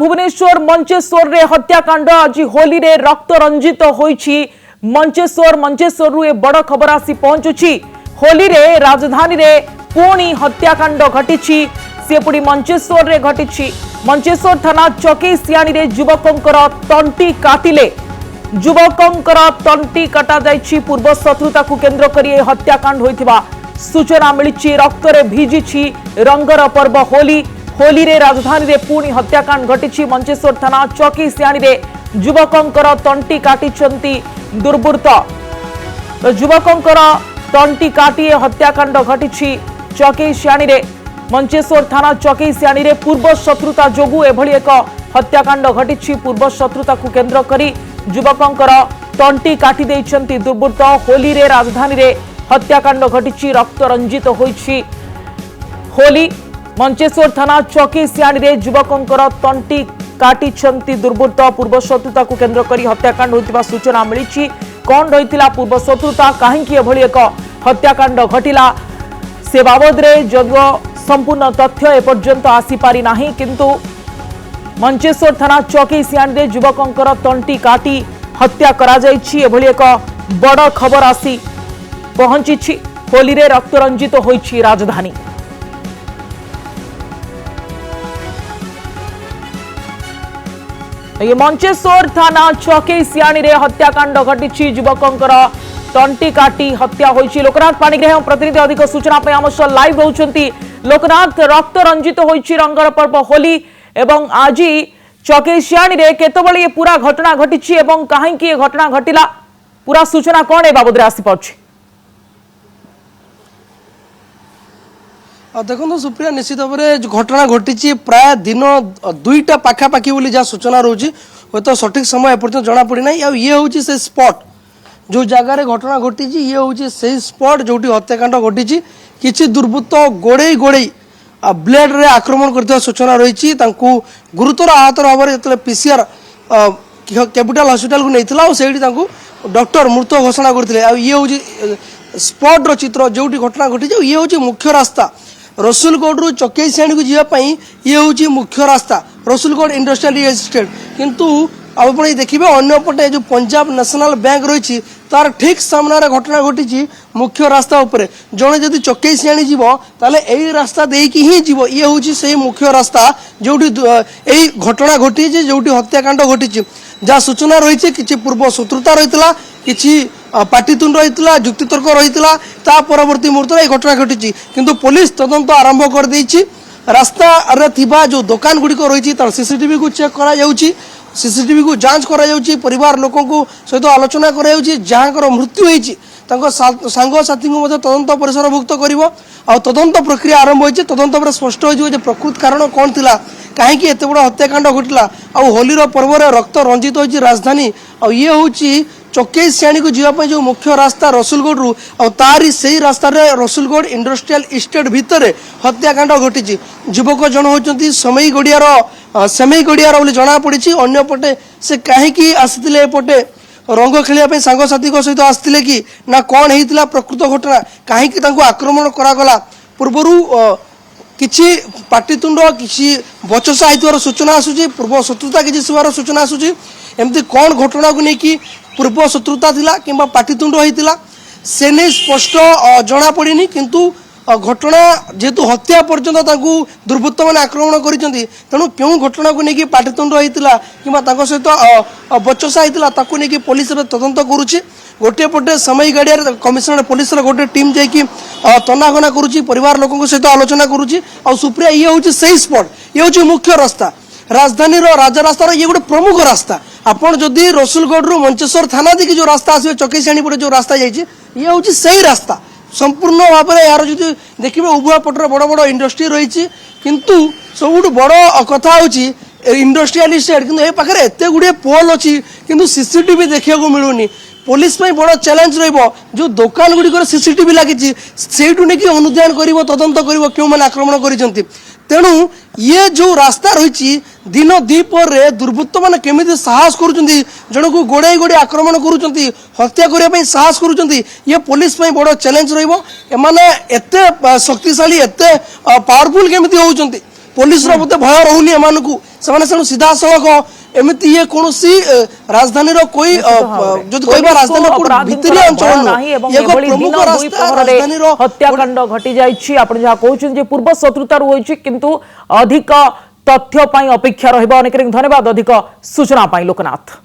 भुवनेश्वर मंचेश्वर रे हत्याकांड आज होली रे रक्त रंजित होईछि। मंचेश्वर रु ए बड़ खबर आसी पहुंचुछि। होली रे राजधानी रे पुणी हत्याकांड घटिछि। सेपुडी मंचेश्वर रे घटिछि। मंचेश्वर थाना चौकी सियानी रे युवकंकर तंटी काटिले। युवकंकर तंटी कटा जाइछि। पूर्व शत्रुता को केंद्र करी ए हत्याकांड होइथिबा सूचना मिलिछि। रक्त रे भिजिछि रंगर पर्व होली। होली रे राजधानी रे पुणी हत्याकांड घटिछि। मंचेश्वर थाना चौकी सियानी रे युवकंकर तंटी काटिछंती दुर्बृत्त। युवकंकर तंटी काटी हत्याकांड घटिछि चौकी सियानी रे। मंचेश्वर थाना चौकी सियानी रे पूर्व शत्रुता जोगु एभली एक हत्याकांड घटिछि। पूर्व शत्रुता को केंद्र करी युवकंकर तंटी काटी दैछंती दुर्बृत्त। होली रे राजधानी रे हत्याकांड घटिछि। रक्त रंजित होईछि होली। मंचेश्वर थाना चौकी सियानी रे युवकंकर तंटी काटिछंती दुर्बृत्त। पूर्व शत्रुता को केंद्र करी हत्याकांड होइतिबा सूचना मिलिछि। कोन रहितिला पूर्व शत्रुता, काहेकि एभली एक हत्याकांड घटिला से बाबद रे जदो संपूर्ण तथ्य एपर्यंत आसी पारि नाही, किंतु मंचेश्वर थाना चौकी सियानी रे युवकंकर तंटी काटी हत्या करा जाइछि। एभली एक बड़ खबर आसी पहुंचिछि। होली रे रक्त रंजित होइछि राजधानी। ये मंचेश्वर थाना चौकी सियानी रे हत्याकांड घटिछि। युवकंकर तंटी काटी हत्या होइछि। लोकनाथ पाणिग्राही प्रतिनिधि अधिक सूचना पे हम लाइव रहउछंती। लोकनाथ, रक्त रंजित होइछि रंगर पर्व होली एवं आज चौकी सियानी रे केतबेले ये पूरा घटना घटिछि एवं काहेकि ये घटना घटिला, पूरा सूचना कोन ए बाबद रे आसी पहुंची? देखो सुप्रिया, निश्चित भाव में घटना घटी प्राय दिन 2टा पाखापाखि बोली जहाँ सूचना रोचे हूँ तो सठिक समय एपर्तन जना पड़ी ना। ये हूँ से स्पॉट जो जगार घटना घटी, ये हूँ से स्पॉट जो हत्याकांड घटी। किसी दुर्बृत्त गोड़े गोड़े ब्लेड रे आक्रमण करथिबा सूचना रही। गुरुतर आहत भाव में जो पीसीआर कैपिटल हॉस्पिटल को नहीं से डॉक्टर मृत घोषणा करते। ये हूँ स्पॉट चित्र जो घटना घटी। ये हूँ मुख्य रास्ता रसुलगढ़ रु चौकी सियानी को जावाई। ये हूँ मुख्य रास्ता रसुलगढ़ इंडस्ट्रियल एस्टेट। किंतु आप देखिए अन्यपटे जो पंजाब नेशनल बैंक रही तार ठीक सामने घटना घटी मुख्य रास्ता उपरे। जड़े जदि चौकी सियानी जीव ताले यही रास्ता देकी ही जीव। ये हूँ से मुख्य रास्ता जो घटना घटी जो हत्याकांड घटी। जहाँ सूचना रही कि पूर्व शत्रुता रही, किसी पाटितुंड रही, जुक्तितर्क रही, परवर्ती मुहूर्त में घटना घटी। किंतु पुलिस तदंत आरंभ कर देछि। रास्ता रे थिबा जो दुकान गुड़िक रही तार सीसीटीवी को चेक करा जाउछि। सीसीटीवी को जांच करा जाउछि। परिवार लोकों को सहित आलोचना करा जाउछि। जहाँकर मृत्यु होइछि तांको सांग साथी को मध्य तदंत परिसरभुक्त करिवो। आ तदंत प्रक्रिया आरंभ होइछि। तदंत पर स्पष्ट होइछि जे प्रकृत कारण कोन थिला, काहेकि एते बड़ हत्याकांड घटिला। आ होलीर पर्व रे रक्त रंजित होइछि राजधानी। आ ये होइछि चौकी सियानी को जावाई जो मुख्य रास्ता रसुलगढ़ रु तारी से रास्ता रे रसुलगढ़ इंडस्ट्रियल इस्टेट भितर हत्याकांड घटी। युवक जन होती समय गड़ियार सेमई गड़ियार बोली जना पड़ी। अन्यपटे से कहीं आसते एपटे रंग खेलिया सांगसाथी सहित आसते कि ना कौन होता प्रकृत घटना, कहीं आक्रमण करागला। पूर्वर किसी पाटितुंड किसी बचसा होइथिबार सूचना आसुची। पूर्व शत्रुता किसी सुबार सूचना आसुची। एमती कौन घटना को लेकिन पूर्व शत्रुता थिला किंबा पाटितुंड होइतिला से नहीं स्पष्ट जना पड़िनी। किंतु घटना जेहेतु हत्या पर्यंत ताकू दुर्बृत्त मैंने आक्रमण करिसेंती, तेणु क्यों घटना को लेकिन पाटितुंड होइतिला किंबा ताको सहित बचसा होइतिला ताकू लेकिन पुलिस तदंत करुछि। गोटे पटे समय गाड़ियार कमिशनर पुलिस गोटे टीम जाकि तनाघना करुछि। परिवार लोकों सहित आलोचना करुछि। आ सुप्रिया, ये हूँ से स्पॉट, ये हूँ मुख्य रास्ता राजधानी राजा रास्तार। ये गोटे प्रमुख रास्ता। आपन जदि रसुलगढ़ रु मंचेश्वर थाना देखिए जो रास्ता आसवे चौकी सियानी पटे जो रास्ता जाइए, ये हूँ से रास्ता संपूर्ण भाव में। यार जो देखिए उभय पटर बड़ बड़ इंडस्ट्री रही, किंतु सब बड़ कथा हूँ इंडस्ट्रियल इस्टेट। किंतु ए पाखे एत गुड़े पोल अच्छी किंतु सीसीटीवी देखा मिलूनी। पुलिस में बड़ चैलेंज रो दुकान गुड़िक सीसीटीवी लगी से अनुधान कर तदंत कर क्यों मैंने आक्रमण कर। तेणु ये जो रास्ता रही दिन दीपर रे दुर्बृत्त मैंने केमी साहस कर जन को गोड़े गोड़े आक्रमण कर हत्या करने साहस कर। ये पुलिस बड़ चैलेंज रही। शक्तिशाली एत पावरफुल केमी होती पुलिस रो बोते भय रहउनी एमानकु सेमाने सेनु सीधा सड़क एमिति ये कोनोसी राजधानी रो कोई जदि कोइबा राजधानी को भितरी अंचल नाही एवं ये एभली दिन प्रमुख दुई रास्ता पहर रे राजधानी रो हत्याकांड घटी जाइछि आपण जहा कहउछन जे पूर्व शत्रुता होइछि किंतु अधिक तथ्य पई अपेक्षा रहबो अनेक धन्यवाद अधिक सूचना पई लोकनाथ।